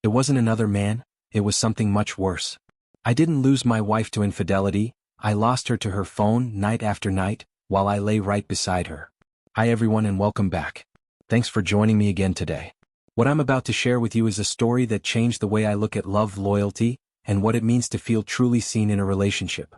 It wasn't another man, it was something much worse. I didn't lose my wife to infidelity, I lost her to her phone night after night, while I lay right beside her. Hi everyone and welcome back. Thanks for joining me again today. What I'm about to share with you is a story that changed the way I look at love, loyalty, and what it means to feel truly seen in a relationship.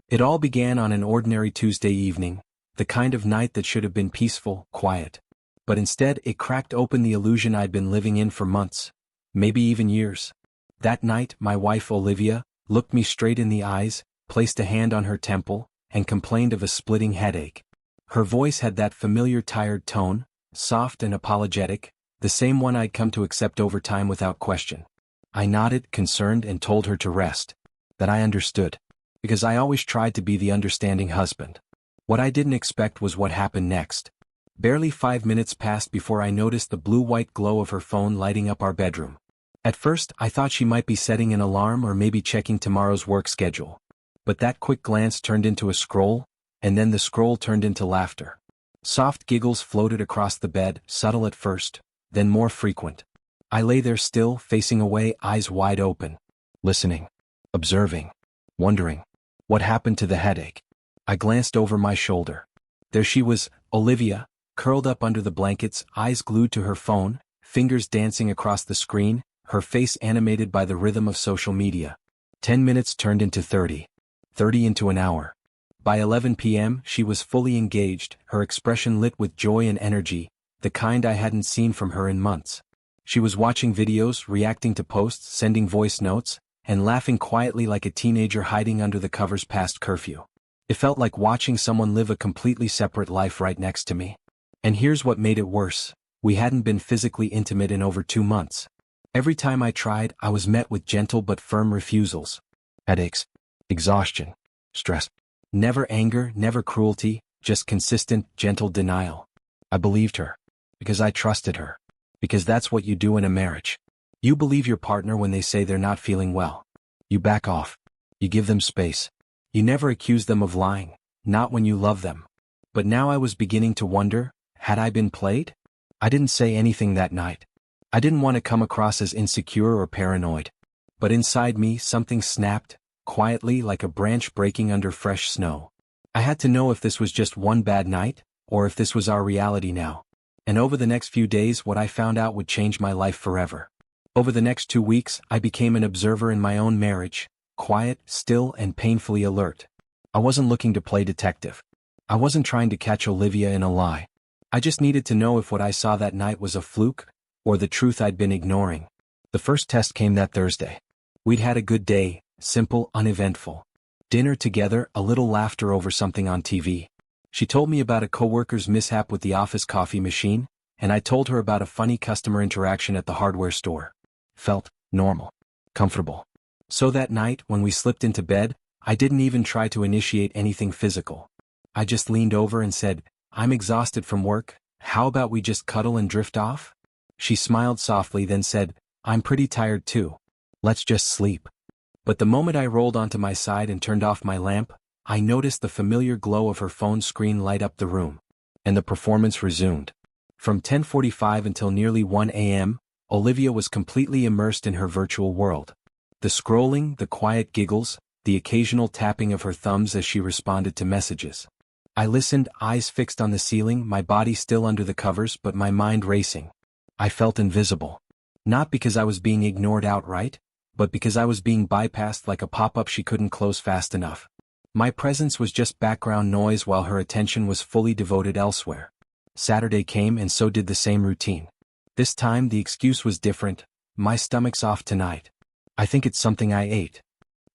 It all began on an ordinary Tuesday evening, the kind of night that should have been peaceful, quiet. But instead it cracked open the illusion I'd been living in for months, maybe even years. That night, my wife Olivia looked me straight in the eyes, placed a hand on her temple, and complained of a splitting headache. Her voice had that familiar tired tone, soft and apologetic, the same one I'd come to accept over time without question. I nodded, concerned, and told her to rest. That I understood. Because I always tried to be the understanding husband. What I didn't expect was what happened next. Barely 5 minutes passed before I noticed the blue-white glow of her phone lighting up our bedroom. At first, I thought she might be setting an alarm or maybe checking tomorrow's work schedule. But that quick glance turned into a scroll, and then the scroll turned into laughter. Soft giggles floated across the bed, subtle at first, then more frequent. I lay there still, facing away, eyes wide open. Listening. Observing. Wondering. What happened to the headache? I glanced over my shoulder. There she was, Olivia, curled up under the blankets, eyes glued to her phone, fingers dancing across the screen, her face animated by the rhythm of social media. 10 minutes turned into 30. 30 into an hour. By 11 p.m., she was fully engaged, her expression lit with joy and energy, the kind I hadn't seen from her in months. She was watching videos, reacting to posts, sending voice notes, and laughing quietly like a teenager hiding under the covers past curfew. It felt like watching someone live a completely separate life right next to me. And here's what made it worse. We hadn't been physically intimate in over 2 months. Every time I tried, I was met with gentle but firm refusals. Headaches. Exhaustion. Stress. Never anger, never cruelty, just consistent, gentle denial. I believed her. Because I trusted her. Because that's what you do in a marriage. You believe your partner when they say they're not feeling well. You back off. You give them space. You never accuse them of lying, not when you love them. But now I was beginning to wonder, had I been played? I didn't say anything that night. I didn't want to come across as insecure or paranoid. But inside me, something snapped, quietly like a branch breaking under fresh snow. I had to know if this was just one bad night, or if this was our reality now. And over the next few days, what I found out would change my life forever. Over the next 2 weeks, I became an observer in my own marriage, quiet, still, and painfully alert. I wasn't looking to play detective. I wasn't trying to catch Olivia in a lie. I just needed to know if what I saw that night was a fluke, or the truth I'd been ignoring. The first test came that Thursday. We'd had a good day, simple, uneventful. Dinner together, a little laughter over something on TV. She told me about a coworker's mishap with the office coffee machine, and I told her about a funny customer interaction at the hardware store. Felt normal. Comfortable. So that night, when we slipped into bed, I didn't even try to initiate anything physical. I just leaned over and said, "I'm exhausted from work, how about we just cuddle and drift off?" She smiled softly, then said, "I'm pretty tired too. Let's just sleep." But the moment I rolled onto my side and turned off my lamp, I noticed the familiar glow of her phone screen light up the room. And the performance resumed. From 10:45 until nearly 1 a.m., Olivia was completely immersed in her virtual world. The scrolling, the quiet giggles, the occasional tapping of her thumbs as she responded to messages. I listened, eyes fixed on the ceiling, my body still under the covers but my mind racing. I felt invisible. Not because I was being ignored outright, but because I was being bypassed like a pop-up she couldn't close fast enough. My presence was just background noise while her attention was fully devoted elsewhere. Saturday came and so did the same routine. This time the excuse was different. My stomach's off tonight. I think it's something I ate.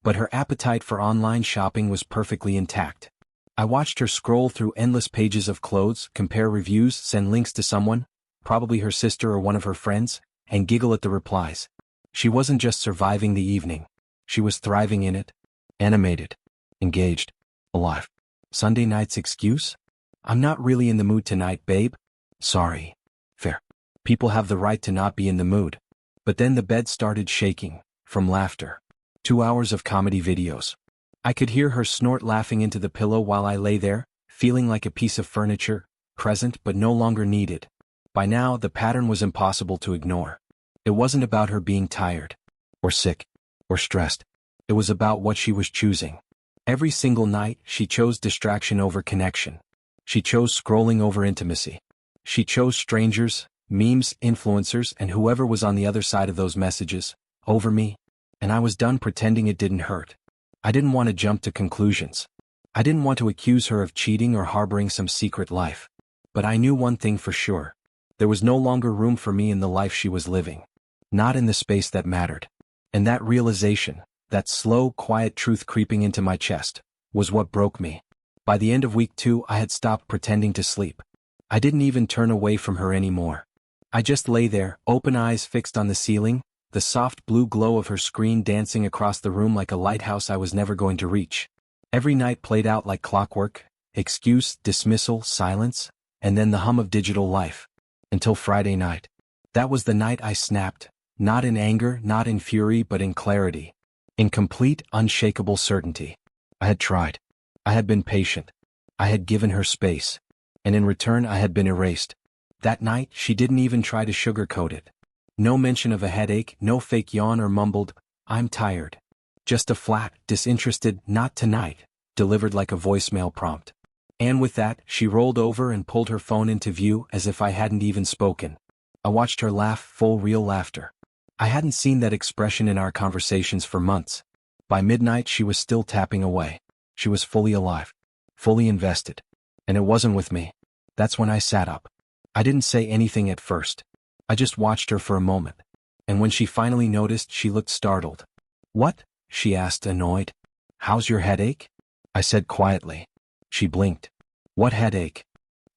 But her appetite for online shopping was perfectly intact. I watched her scroll through endless pages of clothes, compare reviews, send links to someone, probably her sister or one of her friends, and giggle at the replies. She wasn't just surviving the evening. She was thriving in it. Animated. Engaged. Alive. Sunday night's excuse? "I'm not really in the mood tonight, babe." Sorry. Fair. People have the right to not be in the mood. But then the bed started shaking, from laughter. 2 hours of comedy videos. I could hear her snort laughing into the pillow while I lay there, feeling like a piece of furniture, present but no longer needed. By now, the pattern was impossible to ignore. It wasn't about her being tired, or sick, or stressed. It was about what she was choosing. Every single night, she chose distraction over connection. She chose scrolling over intimacy. She chose strangers, memes, influencers, and whoever was on the other side of those messages, over me. And I was done pretending it didn't hurt. I didn't want to jump to conclusions. I didn't want to accuse her of cheating or harboring some secret life. But I knew one thing for sure. There was no longer room for me in the life she was living. Not in the space that mattered. And that realization, that slow, quiet truth creeping into my chest, was what broke me. By the end of week 2, I had stopped pretending to sleep. I didn't even turn away from her anymore. I just lay there, open eyes fixed on the ceiling, the soft blue glow of her screen dancing across the room like a lighthouse I was never going to reach. Every night played out like clockwork, excuse, dismissal, silence, and then the hum of digital life. Until Friday night. That was the night I snapped, not in anger, not in fury, but in clarity. In complete, unshakable certainty. I had tried. I had been patient. I had given her space. And in return I had been erased. That night she didn't even try to sugarcoat it. No mention of a headache, no fake yawn or mumbled, "I'm tired." Just a flat, disinterested, "not tonight," delivered like a voicemail prompt. And with that, she rolled over and pulled her phone into view as if I hadn't even spoken. I watched her laugh, full real laughter. I hadn't seen that expression in our conversations for months. By midnight she was still tapping away. She was fully alive. Fully invested. And it wasn't with me. That's when I sat up. I didn't say anything at first. I just watched her for a moment. And when she finally noticed, she looked startled. "What?" she asked, annoyed. "How's your headache?" I said quietly. She blinked. "What headache?"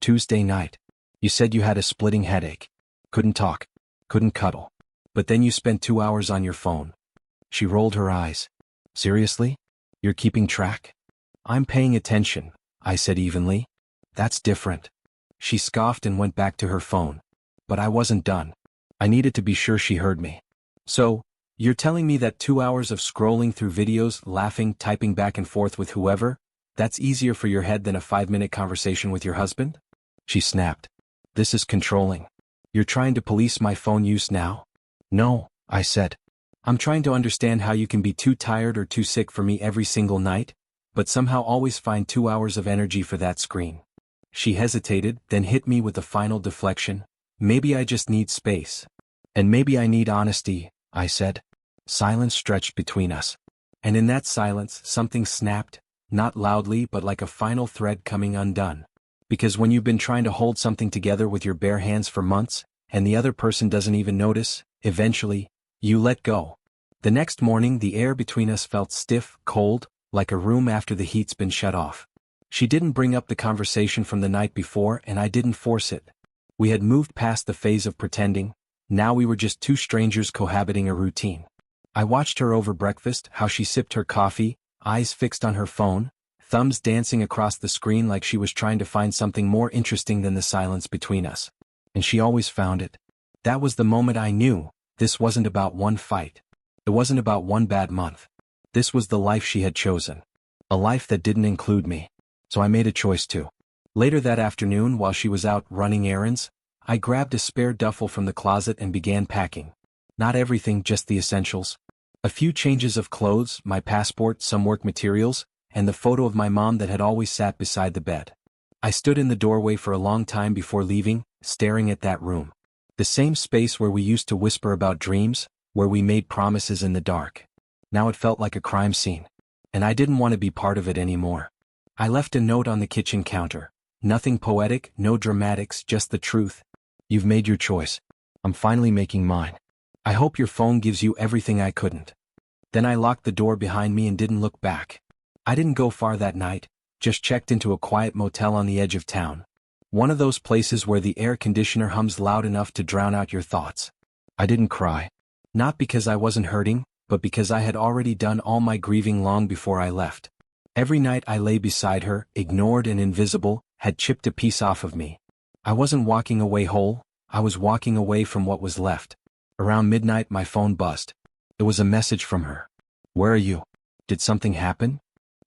"Tuesday night. You said you had a splitting headache. Couldn't talk. Couldn't cuddle. But then you spent 2 hours on your phone." She rolled her eyes. "Seriously? You're keeping track?" "I'm paying attention," I said evenly. "That's different." She scoffed and went back to her phone. But I wasn't done. I needed to be sure she heard me. "So, you're telling me that 2 hours of scrolling through videos, laughing, typing back and forth with whoever, that's easier for your head than a 5-minute conversation with your husband?" She snapped. "This is controlling. You're trying to police my phone use now?" "No," I said. "I'm trying to understand how you can be too tired or too sick for me every single night, but somehow always find 2 hours of energy for that screen." She hesitated, then hit me with a final deflection. "Maybe I just need space. And maybe I need honesty," I said. Silence stretched between us. And in that silence, something snapped, not loudly but like a final thread coming undone. Because when you've been trying to hold something together with your bare hands for months, and the other person doesn't even notice, eventually, you let go. The next morning the air between us felt stiff, cold, like a room after the heat's been shut off. She didn't bring up the conversation from the night before and I didn't force it. We had moved past the phase of pretending, now we were just two strangers cohabiting a routine. I watched her over breakfast, how she sipped her coffee, eyes fixed on her phone, thumbs dancing across the screen like she was trying to find something more interesting than the silence between us. And she always found it. That was the moment I knew, this wasn't about one fight. It wasn't about one bad month. This was the life she had chosen. A life that didn't include me. So I made a choice too. Later that afternoon, while she was out running errands, I grabbed a spare duffel from the closet and began packing. Not everything, just the essentials. A few changes of clothes, my passport, some work materials, and the photo of my mom that had always sat beside the bed. I stood in the doorway for a long time before leaving, staring at that room. The same space where we used to whisper about dreams, where we made promises in the dark. Now it felt like a crime scene. And I didn't want to be part of it anymore. I left a note on the kitchen counter. Nothing poetic, no dramatics, just the truth. "You've made your choice. I'm finally making mine. I hope your phone gives you everything I couldn't." Then I locked the door behind me and didn't look back. I didn't go far that night, just checked into a quiet motel on the edge of town. One of those places where the air conditioner hums loud enough to drown out your thoughts. I didn't cry. Not because I wasn't hurting, but because I had already done all my grieving long before I left. Every night I lay beside her, ignored and invisible, had chipped a piece off of me. I wasn't walking away whole, I was walking away from what was left. Around midnight my phone buzzed. It was a message from her. "Where are you? Did something happen?"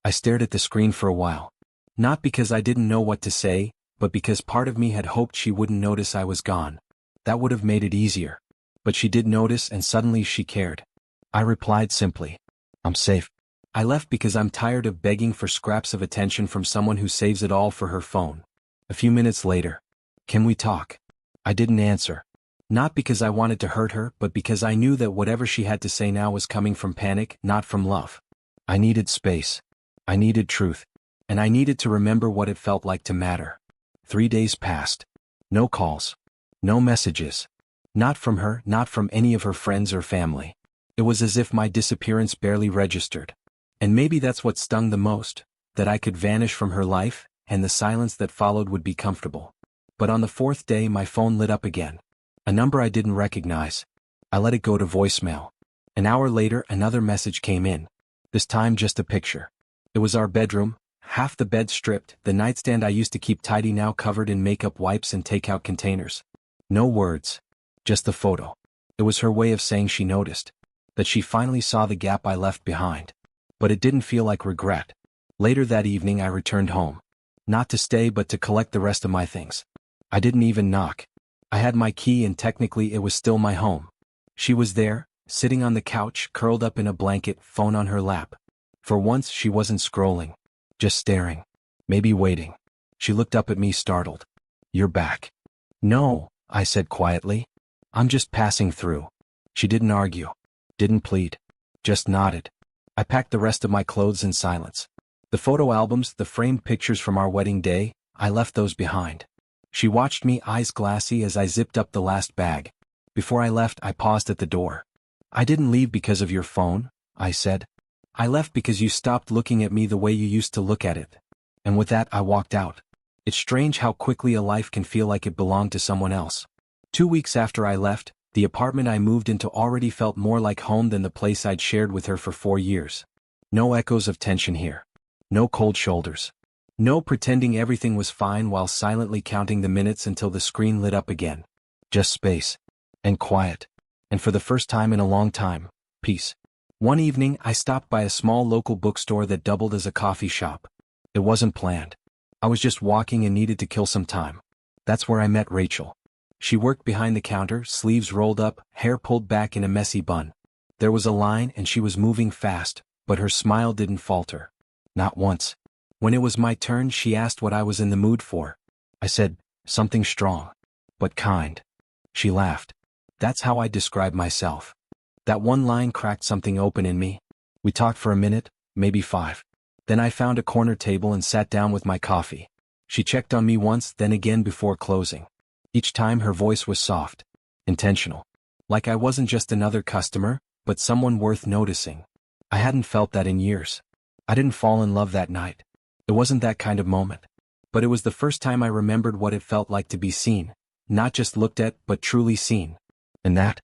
I stared at the screen for a while. Not because I didn't know what to say, but because part of me had hoped she wouldn't notice I was gone. That would have made it easier. But she did notice and suddenly she cared. I replied simply, "I'm safe." I left because I'm tired of begging for scraps of attention from someone who saves it all for her phone. A few minutes later, "Can we talk?" I didn't answer. Not because I wanted to hurt her, but because I knew that whatever she had to say now was coming from panic, not from love. I needed space. I needed truth. And I needed to remember what it felt like to matter. 3 days passed. No calls. No messages. Not from her, not from any of her friends or family. It was as if my disappearance barely registered. And maybe that's what stung the most, that I could vanish from her life, and the silence that followed would be comfortable. But on the 4th day my phone lit up again. A number I didn't recognize. I let it go to voicemail. An hour later another message came in. This time just a picture. It was our bedroom, half the bed stripped, the nightstand I used to keep tidy now covered in makeup wipes and takeout containers. No words. Just the photo. It was her way of saying she noticed. That she finally saw the gap I left behind. But it didn't feel like regret. Later that evening I returned home. Not to stay but to collect the rest of my things. I didn't even knock. I had my key and technically it was still my home. She was there, sitting on the couch, curled up in a blanket, phone on her lap. For once she wasn't scrolling. Just staring. Maybe waiting. She looked up at me startled. "You're back." "No," I said quietly. "I'm just passing through." She didn't argue. Didn't plead. Just nodded. I packed the rest of my clothes in silence. The photo albums, the framed pictures from our wedding day, I left those behind. She watched me, eyes glassy, as I zipped up the last bag. Before I left, I paused at the door. "I didn't leave because of your phone," I said. "I left because you stopped looking at me the way you used to look at it." And with that I walked out. It's strange how quickly a life can feel like it belonged to someone else. 2 weeks after I left, the apartment I moved into already felt more like home than the place I'd shared with her for 4 years. No echoes of tension here. No cold shoulders. No pretending everything was fine while silently counting the minutes until the screen lit up again. Just space. And quiet. And for the first time in a long time, peace. One evening I stopped by a small local bookstore that doubled as a coffee shop. It wasn't planned. I was just walking and needed to kill some time. That's where I met Rachel. She worked behind the counter, sleeves rolled up, hair pulled back in a messy bun. There was a line and she was moving fast, but her smile didn't falter. Not once. When it was my turn, she asked what I was in the mood for. I said, "Something strong. But kind." She laughed. That's how I describe myself. That one line cracked something open in me. We talked for a minute, maybe 5. Then I found a corner table and sat down with my coffee. She checked on me once, then again before closing. Each time her voice was soft. Intentional. Like I wasn't just another customer, but someone worth noticing. I hadn't felt that in years. I didn't fall in love that night. It wasn't that kind of moment. But it was the first time I remembered what it felt like to be seen. Not just looked at, but truly seen. And that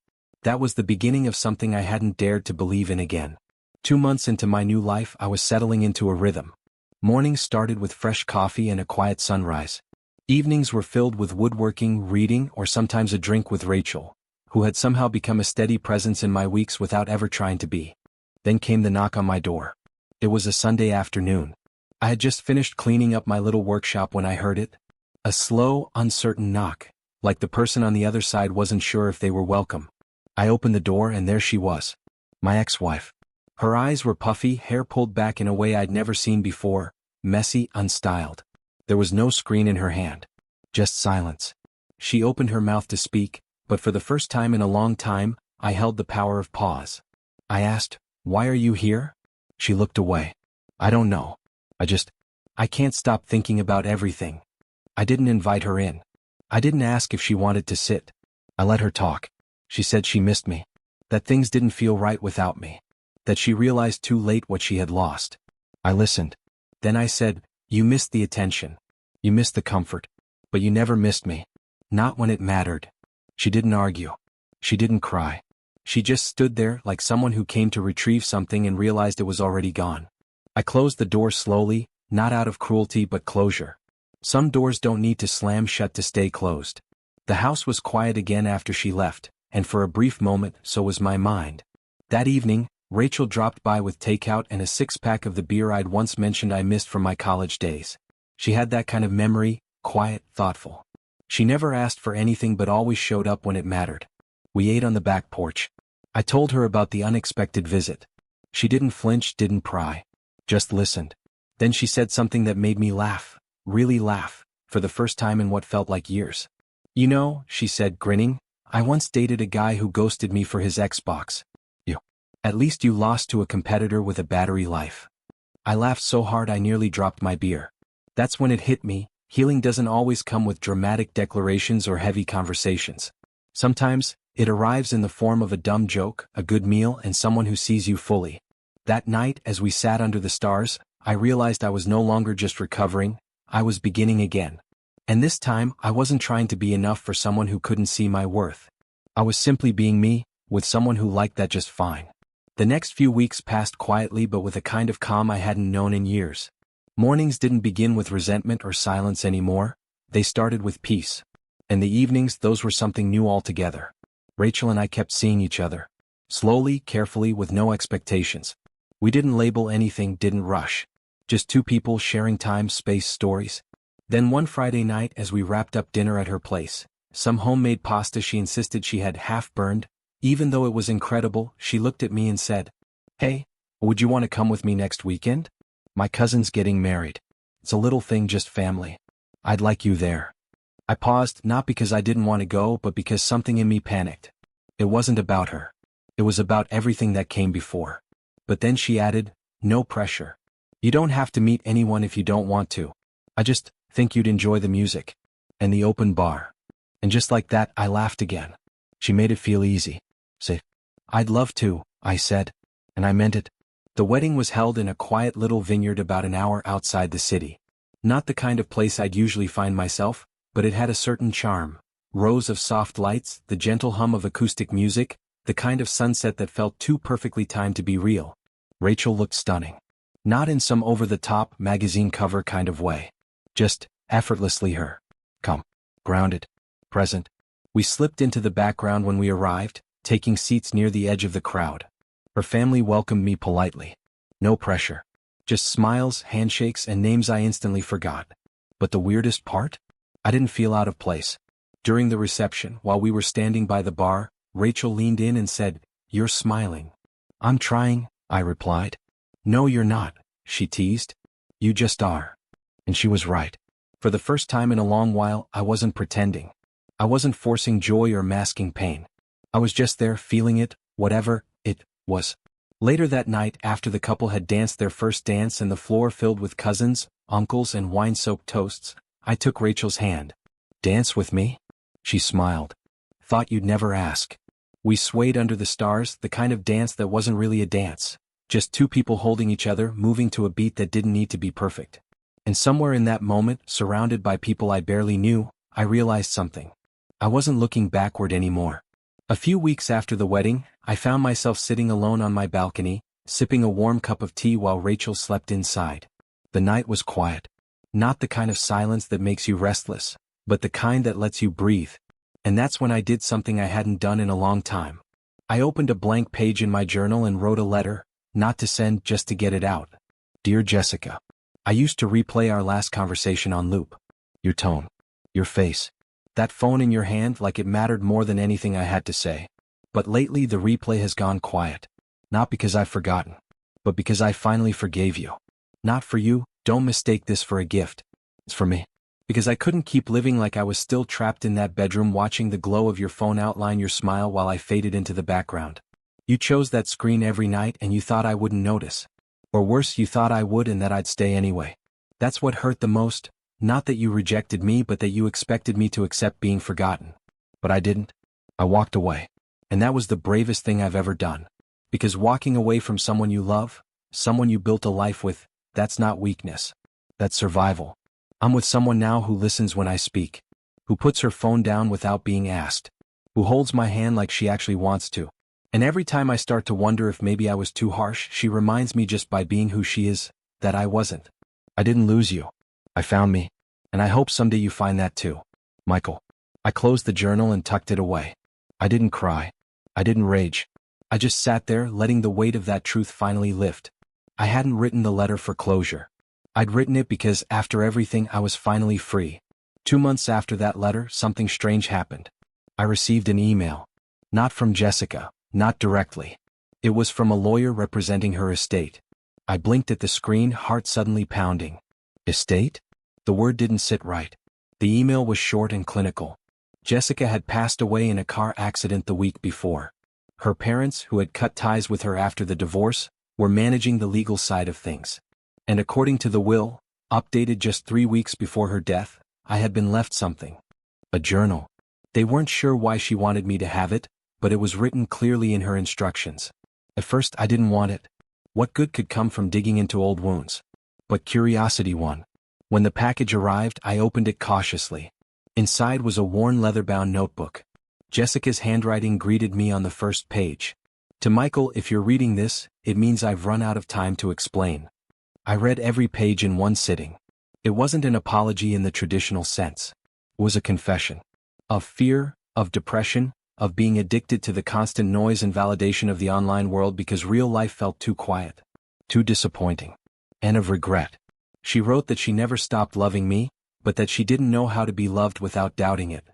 was the beginning of something I hadn't dared to believe in again. 2 months into my new life, I was settling into a rhythm. Mornings started with fresh coffee and a quiet sunrise. Evenings were filled with woodworking, reading, or sometimes a drink with Rachel, who had somehow become a steady presence in my weeks without ever trying to be. Then came the knock on my door. It was a Sunday afternoon. I had just finished cleaning up my little workshop when I heard it. A slow, uncertain knock, like the person on the other side wasn't sure if they were welcome. I opened the door and there she was. My ex-wife. Her eyes were puffy, hair pulled back in a way I'd never seen before, messy, unstyled. There was no screen in her hand. Just silence. She opened her mouth to speak, but for the first time in a long time, I held the power of pause. I asked, "Why are you here?" She looked away. "I don't know. I can't stop thinking about everything." I didn't invite her in. I didn't ask if she wanted to sit. I let her talk. She said she missed me. That things didn't feel right without me. That she realized too late what she had lost. I listened. Then I said, "You missed the attention. You missed the comfort. But you never missed me. Not when it mattered." She didn't argue. She didn't cry. She just stood there like someone who came to retrieve something and realized it was already gone. I closed the door slowly, not out of cruelty but closure. Some doors don't need to slam shut to stay closed. The house was quiet again after she left, and for a brief moment so was my mind. That evening, Rachel dropped by with takeout and a 6-pack of the beer I'd once mentioned I missed from my college days. She had that kind of memory, quiet, thoughtful. She never asked for anything but always showed up when it mattered. We ate on the back porch. I told her about the unexpected visit. She didn't flinch, didn't pry. Just listened. Then she said something that made me laugh, really laugh, for the first time in what felt like years. You know, she said, grinning, I once dated a guy who ghosted me for his Xbox. You. At least you lost to a competitor with a battery life. I laughed so hard I nearly dropped my beer. That's when it hit me, healing doesn't always come with dramatic declarations or heavy conversations. Sometimes, it arrives in the form of a dumb joke, a good meal, and someone who sees you fully. That night, as we sat under the stars, I realized I was no longer just recovering, I was beginning again. And this time, I wasn't trying to be enough for someone who couldn't see my worth. I was simply being me, with someone who liked that just fine. The next few weeks passed quietly but with a kind of calm I hadn't known in years. Mornings didn't begin with resentment or silence anymore, they started with peace. And the evenings, those were something new altogether. Rachel and I kept seeing each other. Slowly, carefully, with no expectations. We didn't label anything, didn't rush. Just two people sharing time, space, stories. Then one Friday night as we wrapped up dinner at her place, some homemade pasta she insisted she had half burned, even though it was incredible, she looked at me and said, Hey, would you want to come with me next weekend? My cousin's getting married. It's a little thing, just family. I'd like you there. I paused, not because I didn't want to go, but because something in me panicked. It wasn't about her. It was about everything that came before. But then she added, no pressure. You don't have to meet anyone if you don't want to. I just think you'd enjoy the music. And the open bar. And just like that, I laughed again. She made it feel easy. Say, I'd love to, I said. And I meant it. The wedding was held in a quiet little vineyard about an hour outside the city. Not the kind of place I'd usually find myself, but it had a certain charm. Rows of soft lights, the gentle hum of acoustic music, the kind of sunset that felt too perfectly timed to be real. Rachel looked stunning. Not in some over-the-top magazine cover kind of way. Just effortlessly her. Calm, grounded, present. We slipped into the background when we arrived, taking seats near the edge of the crowd. Her family welcomed me politely. No pressure. Just smiles, handshakes, and names I instantly forgot. But the weirdest part? I didn't feel out of place. During the reception, while we were standing by the bar, Rachel leaned in and said, You're smiling. I'm trying, I replied. No, you're not, she teased. You just are. And she was right. For the first time in a long while, I wasn't pretending. I wasn't forcing joy or masking pain. I was just there, feeling it, whatever it was. Later that night, after the couple had danced their first dance and the floor filled with cousins, uncles, and wine-soaked toasts, I took Rachel's hand. Dance with me? She smiled. Thought you'd never ask. We swayed under the stars, the kind of dance that wasn't really a dance. Just two people holding each other, moving to a beat that didn't need to be perfect. And somewhere in that moment, surrounded by people I barely knew, I realized something. I wasn't looking backward anymore. A few weeks after the wedding, I found myself sitting alone on my balcony, sipping a warm cup of tea while Rachel slept inside. The night was quiet. Not the kind of silence that makes you restless, but the kind that lets you breathe. And that's when I did something I hadn't done in a long time. I opened a blank page in my journal and wrote a letter, not to send, just to get it out. Dear Jessica, I used to replay our last conversation on loop. Your tone, your face, that phone in your hand, like it mattered more than anything I had to say. But lately the replay has gone quiet. Not because I've forgotten, but because I finally forgave you. Not for you, don't mistake this for a gift. It's for me. Because I couldn't keep living like I was still trapped in that bedroom watching the glow of your phone outline your smile while I faded into the background. You chose that screen every night and you thought I wouldn't notice. Or worse, you thought I would and that I'd stay anyway. That's what hurt the most, not that you rejected me but that you expected me to accept being forgotten. But I didn't. I walked away. And that was the bravest thing I've ever done. Because walking away from someone you love, someone you built a life with, that's not weakness. That's survival. I'm with someone now who listens when I speak. Who puts her phone down without being asked. Who holds my hand like she actually wants to. And every time I start to wonder if maybe I was too harsh, she reminds me just by being who she is, that I wasn't. I didn't lose you. I found me. And I hope someday you find that too. Michael. I closed the journal and tucked it away. I didn't cry. I didn't rage. I just sat there, letting the weight of that truth finally lift. I hadn't written the letter for closure. I'd written it because, after everything, I was finally free. 2 months after that letter, something strange happened. I received an email. Not from Jessica, not directly. It was from a lawyer representing her estate. I blinked at the screen, heart suddenly pounding. Estate? The word didn't sit right. The email was short and clinical. Jessica had passed away in a car accident the week before. Her parents, who had cut ties with her after the divorce, were managing the legal side of things. And according to the will, updated just 3 weeks before her death, I had been left something. A journal. They weren't sure why she wanted me to have it, but it was written clearly in her instructions. At first I didn't want it. What good could come from digging into old wounds? But curiosity won. When the package arrived, I opened it cautiously. Inside was a worn leather-bound notebook. Jessica's handwriting greeted me on the first page. To Michael, if you're reading this, it means I've run out of time to explain. I read every page in one sitting. It wasn't an apology in the traditional sense. It was a confession. Of fear, of depression, of being addicted to the constant noise and validation of the online world because real life felt too quiet, too disappointing. And of regret. She wrote that she never stopped loving me, but that she didn't know how to be loved without doubting it.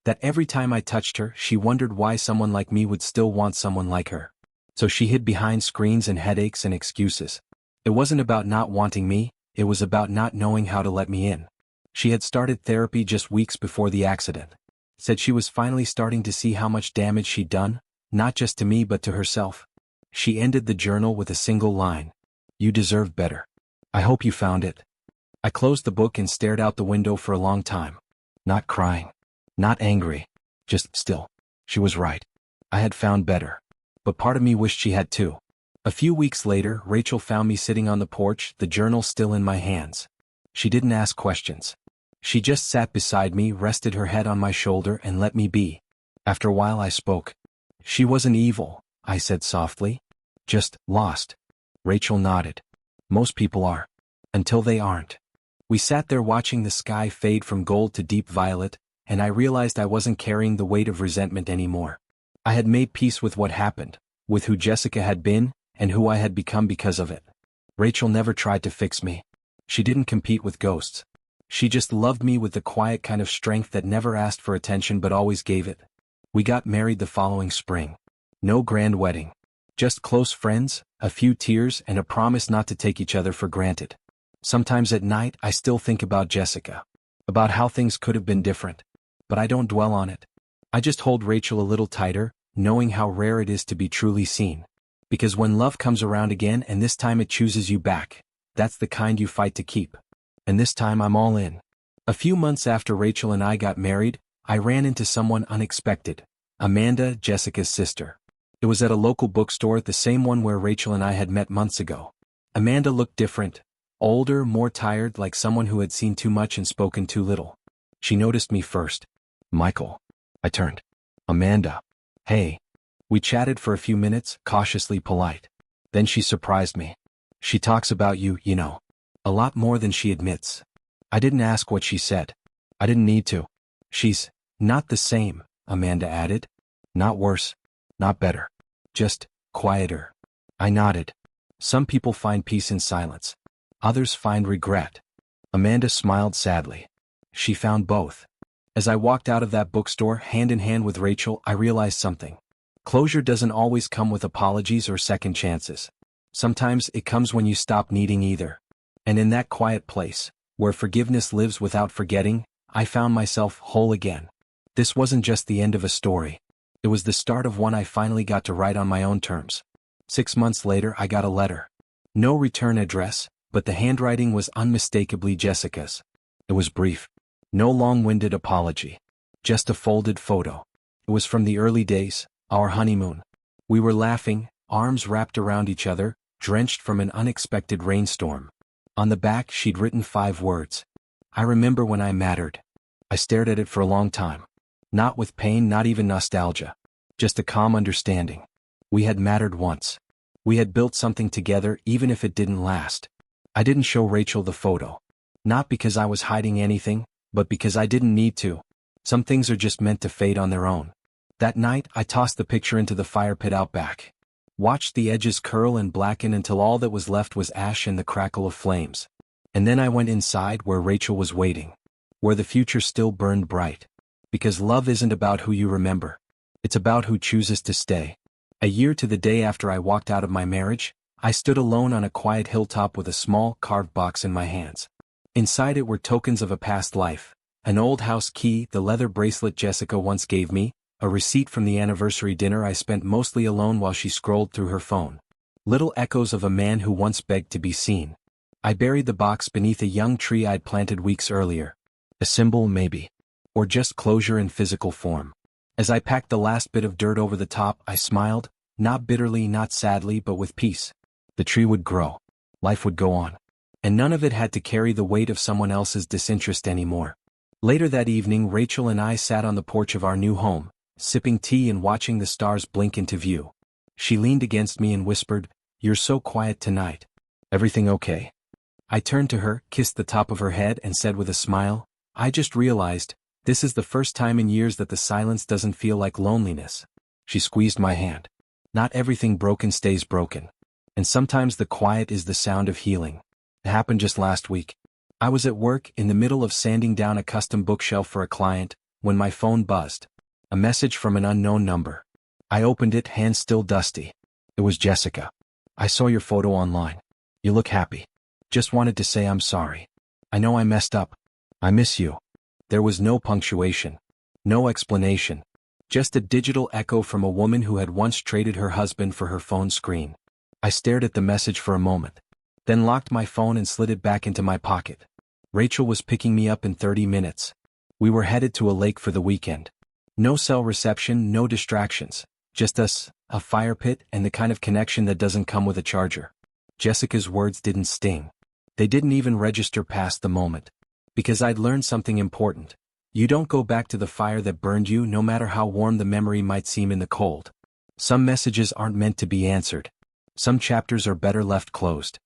That every time I touched her, she wondered why someone like me would still want someone like her. So she hid behind screens and headaches and excuses. It wasn't about not wanting me, it was about not knowing how to let me in. She had started therapy just weeks before the accident. Said she was finally starting to see how much damage she'd done, not just to me but to herself. She ended the journal with a single line. You deserve better. I hope you found it. I closed the book and stared out the window for a long time. Not crying. Not angry. Just still. She was right. I had found better. But part of me wished she had too. A few weeks later, Rachel found me sitting on the porch, the journal still in my hands. She didn't ask questions. She just sat beside me, rested her head on my shoulder, and let me be. After a while I spoke. She wasn't evil, I said softly. Just lost. Rachel nodded. Most people are. Until they aren't. We sat there watching the sky fade from gold to deep violet, and I realized I wasn't carrying the weight of resentment anymore. I had made peace with what happened, with who Jessica had been, and who I had become because of it. Rachel never tried to fix me. She didn't compete with ghosts. She just loved me with the quiet kind of strength that never asked for attention but always gave it. We got married the following spring. No grand wedding. Just close friends, a few tears, and a promise not to take each other for granted. Sometimes at night I still think about Jessica. About how things could have been different. But I don't dwell on it. I just hold Rachel a little tighter, knowing how rare it is to be truly seen. Because when love comes around again and this time it chooses you back, that's the kind you fight to keep. And this time I'm all in. A few months after Rachel and I got married, I ran into someone unexpected. Amanda, Jessica's sister. It was at a local bookstore, the same one where Rachel and I had met months ago. Amanda looked different. Older, more tired, like someone who had seen too much and spoken too little. She noticed me first. Michael. I turned. Amanda. Hey. We chatted for a few minutes, cautiously polite. Then she surprised me. She talks about you, you know. A lot more than she admits. I didn't ask what she said. I didn't need to. She's not the same, Amanda added. Not worse. Not better. Just quieter. I nodded. Some people find peace in silence. Others find regret. Amanda smiled sadly. She found both. As I walked out of that bookstore, hand in hand with Rachel, I realized something. Closure doesn't always come with apologies or second chances. Sometimes it comes when you stop needing either. And in that quiet place, where forgiveness lives without forgetting, I found myself whole again. This wasn't just the end of a story. It was the start of one I finally got to write on my own terms. 6 months later I got a letter. No return address, but the handwriting was unmistakably Jessica's. It was brief. No long-winded apology. Just a folded photo. It was from the early days, our honeymoon. We were laughing, arms wrapped around each other, drenched from an unexpected rainstorm. On the back she'd written 5 words. I remember when I mattered. I stared at it for a long time. Not with pain, not even nostalgia. Just a calm understanding. We had mattered once. We had built something together even if it didn't last. I didn't show Rachel the photo. Not because I was hiding anything, but because I didn't need to. Some things are just meant to fade on their own. That night I tossed the picture into the fire pit out back. Watched the edges curl and blacken until all that was left was ash and the crackle of flames. And then I went inside where Rachel was waiting. Where the future still burned bright. Because love isn't about who you remember. It's about who chooses to stay. A year to the day after I walked out of my marriage, I stood alone on a quiet hilltop with a small, carved box in my hands. Inside it were tokens of a past life: an old house key, the leather bracelet Jessica once gave me, a receipt from the anniversary dinner I spent mostly alone while she scrolled through her phone. Little echoes of a man who once begged to be seen. I buried the box beneath a young tree I'd planted weeks earlier. A symbol, maybe. Or just closure in physical form. As I packed the last bit of dirt over the top, I smiled, not bitterly, not sadly, but with peace. The tree would grow. Life would go on. And none of it had to carry the weight of someone else's disinterest anymore. Later that evening, Rachel and I sat on the porch of our new home, sipping tea and watching the stars blink into view. She leaned against me and whispered, "You're so quiet tonight. Everything okay?" I turned to her, kissed the top of her head, and said with a smile, "I just realized, this is the first time in years that the silence doesn't feel like loneliness." She squeezed my hand. "Not everything broken stays broken. And sometimes the quiet is the sound of healing." It happened just last week. I was at work, in the middle of sanding down a custom bookshelf for a client, when my phone buzzed. A message from an unknown number. I opened it, hands still dusty. It was Jessica. "I saw your photo online. You look happy. Just wanted to say I'm sorry. I know I messed up. I miss you." There was no punctuation. No explanation. Just a digital echo from a woman who had once traded her husband for her phone screen. I stared at the message for a moment. Then locked my phone and slid it back into my pocket. Rachel was picking me up in 30 minutes. We were headed to a lake for the weekend. No cell reception, no distractions. Just us, a fire pit, and the kind of connection that doesn't come with a charger. Jessica's words didn't sting. They didn't even register past the moment. Because I'd learned something important. You don't go back to the fire that burned you, no matter how warm the memory might seem in the cold. Some messages aren't meant to be answered. Some chapters are better left closed.